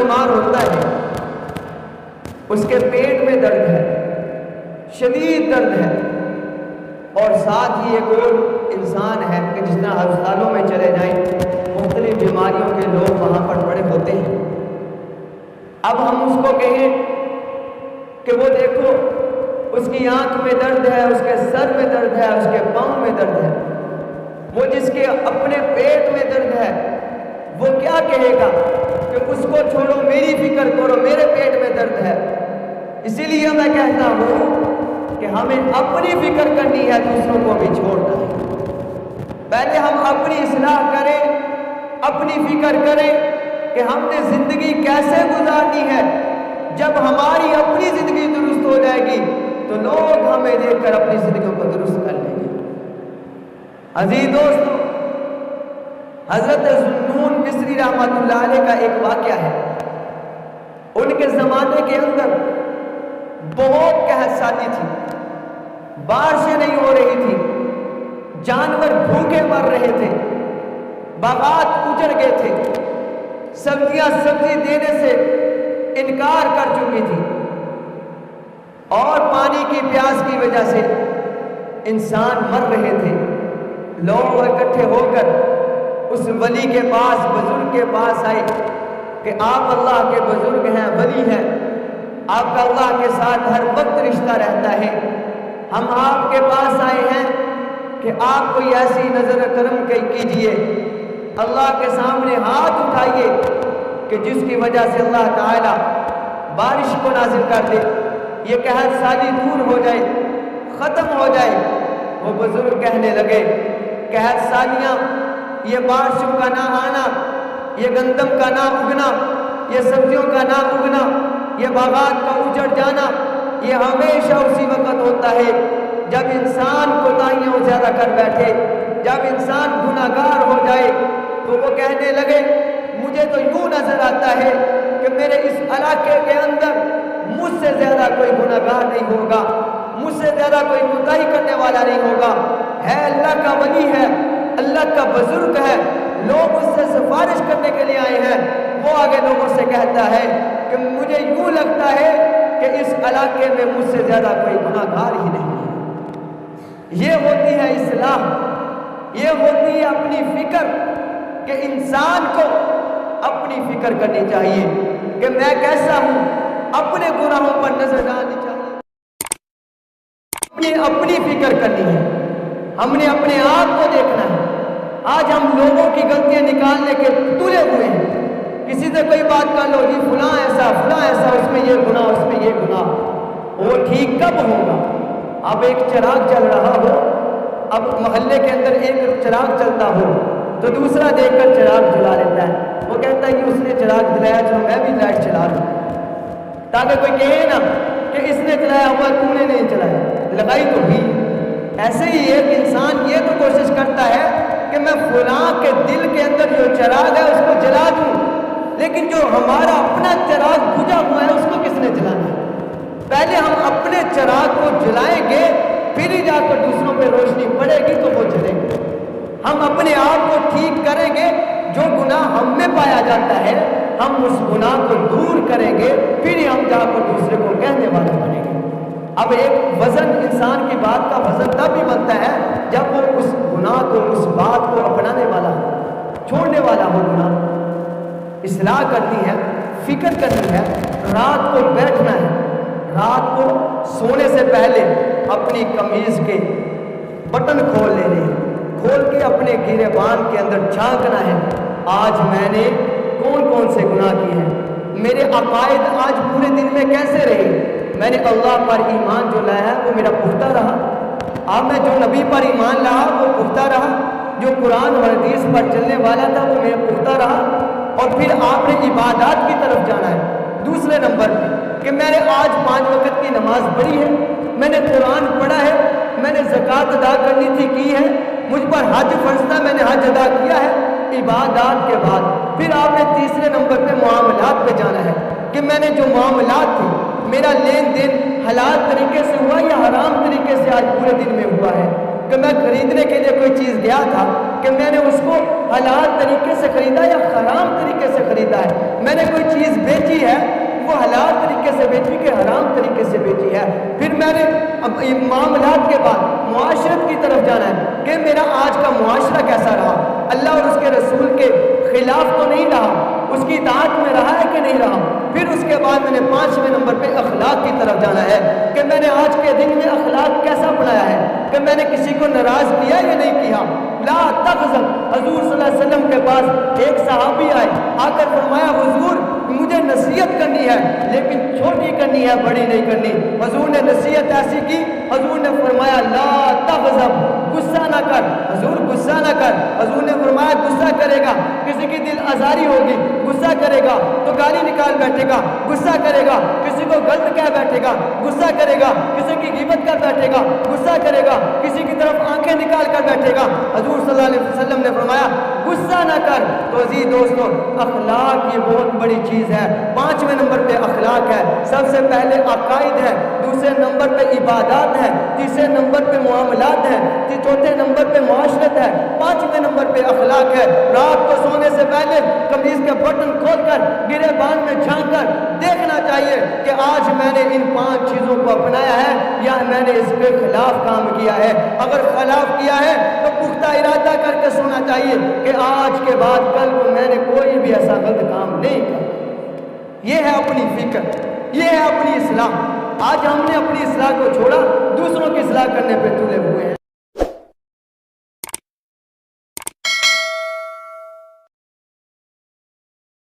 بیمار ہوتا ہے اس کے پیٹ میں درد ہے، شدید درد ہے، اور ساتھ ہی ایک اور انسان ہے کہ جس طرح ہسپتالوں میں چلے جائیں مختلف بیماریوں کے لوگ وہاں پر پڑے ہوتے ہیں۔ اب ہم اس کو کہیں کہ وہ دیکھو اس کی آنکھ میں درد ہے، اس کے سر میں درد ہے، اس کے پاؤں میں درد ہے، وہ جس کے اپنے پیٹ میں درد ہے وہ کیا کہے گا کہ اس کو چھوڑو، میری فکر کرو، میرے پیٹ میں درد ہے۔ اسی لیے میں کہتا ہوں کہ ہمیں اپنی فکر کرنی ہے، دوسروں کو بھی چھوڑنا ہے۔ پہلے ہم اپنی اصلاح کریں، اپنی فکر کریں کہ ہم نے زندگی کیسے گزارنی ہے۔ جب ہماری اپنی زندگی درست ہو جائے گی تو لوگ ہمیں دیکھ کر اپنی زندگیوں کو درست کر لیں گے۔ عزیز دوستو، حضرت ذوالنون مصری رحمۃ اللہ علیہ کا ایک واقعہ ہے۔ ان کے زمانے کے اندر بہت قحط سالی تھی، بارشیں نہیں ہو رہی تھی، جانور بھوکے مر رہے تھے، باغات اجڑ گئے تھے، سبزیاں سبزی دینے سے انکار کر چکی تھی، اور پانی کی پیاس کی وجہ سے انسان مر رہے تھے۔ لوگ اکٹھے ہو کر اس ولی کے پاس، بزرگ کے پاس آئے کہ آپ اللہ کے بزرگ ہیں، ولی ہیں، آپ کا اللہ کے ساتھ ہر وقت رشتہ رہتا ہے، ہم آپ کے پاس آئے ہیں کہ آپ کوئی ایسی نظر کرم کیجئے، اللہ کے سامنے ہاتھ اٹھائیے کہ جس کی وجہ سے اللہ تعالی بارش کو نازل کر دے، یہ قحط سالی دور ہو جائے، ختم ہو جائے۔ وہ بزرگ کہنے لگے قحط سالیاں، یہ بارشوں کا نہ آنا، یہ گندم کا نہ اگنا، یہ سبزیوں کا نہ اگنا، یہ باغات کا اجڑ جانا، یہ ہمیشہ اسی وقت ہوتا ہے جب انسان کوتاہیاں زیادہ کر بیٹھے، جب انسان گناہ گار ہو جائے۔ تو وہ کہنے لگے مجھے تو یوں نظر آتا ہے کہ میرے اس علاقے کے اندر مجھ سے زیادہ کوئی گناہ گار نہیں ہوگا، مجھ سے زیادہ کوئی کوتاہی کرنے والا نہیں ہوگا، ہے اللہ کا ولی ہے، اللہ کا بزرگ ہے، لوگ اس سے سفارش کرنے کے لیے آئے ہیں۔ وہ آگے لوگوں سے کہتا ہے کہ مجھے یوں لگتا ہے کہ اس علاقے میں مجھ سے زیادہ کوئی گناہ گار ہی نہیں ہے۔ یہ ہوتی ہے اصلاح، یہ ہوتی ہے اپنی فکر، کہ انسان کو اپنی فکر کرنی چاہیے کہ میں کیسا ہوں، اپنے گناہوں پر نظر ڈالنی چاہیے، اپنی فکر کرنی ہے، ہم نے اپنے آپ کو دیکھنا ہے۔ آج ہم لوگوں کی غلطیاں نکالنے کے تلے ہوئے ہیں، کسی سے کوئی بات کر لو، جی فلاں ایسا، اس میں یہ گناہ، اس میں یہ گناہ، وہ ٹھیک کب ہوگا؟ اب ایک چراغ چل رہا ہو، اب محلے کے اندر ایک چراغ چلتا ہو تو دوسرا دیکھ کر چراغ جلا لیتا ہے، وہ کہتا ہے کہ اس نے چراغ جلایا تو میں بھی لائٹ چلا لوں، تاکہ کوئی کہے نا کہ اس نے چلایا ہوا تو نے نہیں چلایا، لگائی تو بھی۔ ایسے ہی ایک انسان یہ تو کوشش کرتا ہے کہ میں فلاں کے دل کے اندر جو چراغ ہے اس کو جلا دوں، لیکن جو ہمارا اپنا چراغ بجھا ہوا ہے اس کو کس نے جلانا ہے؟ پہلے ہم اپنے چراغ کو جلائیں گے، پھر ہی جا کر دوسروں پہ روشنی پڑے گی تو وہ جلیں گے۔ ہم اپنے آپ کو ٹھیک کریں گے، جو گناہ ہم میں پایا جاتا ہے ہم اس گناہ کو دور کریں گے، پھر ہی ہم جا کر دوسرے کو کہنے والے بنیں گے۔ اب ایک وزن انسان کی بات کا وزن تب بھی بنتا ہے جب وہ اس گناہ کو، اس بات کو اپنانے والا ہو، چھوڑنے والا ہو۔ گناہ اصلاح کرنی ہے، فکر کرنی ہے، رات کو بیٹھنا ہے، رات کو سونے سے پہلے اپنی قمیض کے بٹن کھول لینے ہیں، کھول کے اپنے گریبان کے اندر جھانکنا ہے، آج میں نے کون کون سے گناہ کیے ہیں، میرے عقائد آج پورے دن میں کیسے رہے، میں نے اللہ پر ایمان جو لایا ہے وہ میرا پختہ رہا، اب میں جو نبی پر ایمان لایا وہ پختہ رہا، جو قرآن اور حدیث پر چلنے والا تھا وہ میرا پختہ رہا۔ اور پھر آپ نے عبادات کی طرف جانا ہے دوسرے نمبر پہ، کہ میں نے آج 5 وقت کی نماز پڑھی ہے، میں نے قرآن پڑھا ہے، میں نے زکوٰۃ ادا کرنی تھی کی ہے، مجھ پر حج فرض تھا میں نے حج ادا کیا ہے۔ عبادات کے بعد پھر آپ نے تیسرے نمبر پہ معاملات پہ جانا ہے، کہ میں نے جو معاملات تھے، میرا لین دین حلال طریقے سے ہوا یا حرام طریقے سے آج پورے دن میں ہوا ہے، کہ میں خریدنے کے لیے کوئی چیز گیا تھا کہ میں نے اس کو حلال طریقے سے خریدا یا حرام طریقے سے خریدا ہے. میں نے کوئی چیز بیچی ہے وہ حلال طریقے سے بیچی کہ حرام طریقے سے بیچی ہے. پھر میں نے معاملات کے بعد معاشرت کی طرف جانا ہے کہ میرا آج کا معاشرہ کیسا رہا, اللہ اور اس کے رسول کے خلاف تو نہیں رہا, اس کی اطاعت میں رہا ہے کہ نہیں رہا. پھر اس کے بعد میں نے 5ویں نمبر پہ اخلاق کی طرف جانا ہے کہ میں نے آج کے دن میں اخلاق کیسا اپنایا ہے, کہ میں نے کسی کو ناراض کیا یا نہیں کیا. لا تغضب, حضور صلی اللہ علیہ وسلم کے پاس ایک صحابی آئے, آ کر فرمایا حضور مجھے نصیحت کرنی ہے لیکن چھوٹی کرنی ہے, بڑی نہیں کرنی. حضور نے نصیحت ایسی کی, حضور نے فرمایا لا تغضب, غصہ نہ کر. حضور غصہ نہ کر. حضور نے فرمایا غصہ کرے گا کسی کی دل آزاری ہوگی, غصہ کرے گا تو گالی نکال بیٹھے گا, غصہ کرے گا کسی کو غلط کہہ بیٹھے گا, غصہ کرے گا کسی کی غیبت کر بیٹھے گا, غصہ کرے گا کسی کی طرف آنکھیں نکال کر بیٹھے گا. حضور صلی اللہ علیہ وسلم نے فرمایا غصہ نہ کر. تو عزیز دوستو اخلاق یہ بہت بڑی چیز ہے. 5ویں نمبر پہ اخلاق ہے. سب سے پہلے عقائد ہے, دوسرے نمبر پہ عبادات ہے, تیسرے نمبر پہ معاملات ہے, چوتھے نمبر پہ معاشرت ہے, 5ویں نمبر پہ اخلاق ہے. رات کو سونے سے پہلے قمیض کے بٹن کھول کر گرے بان میں جھانک کر دیکھنا چاہیے کہ آج میں نے ان 5 چیزوں کو اپنایا ہے یا میں نے اس کے خلاف کام کیا ہے. اگر خلاف کیا ہے تو پختہ ارادہ کر کے سونا چاہیے کہ آج کے بعد کل کو میں نے کوئی بھی ایسا غلط کام نہیں کیا. یہ ہے اپنی فکر, یہ ہے اپنی اصلاح. آج ہم نے اپنی اصلاح کو چھوڑا, دوسروں کی اصلاح کرنے پہ تلے ہوئے ہیں.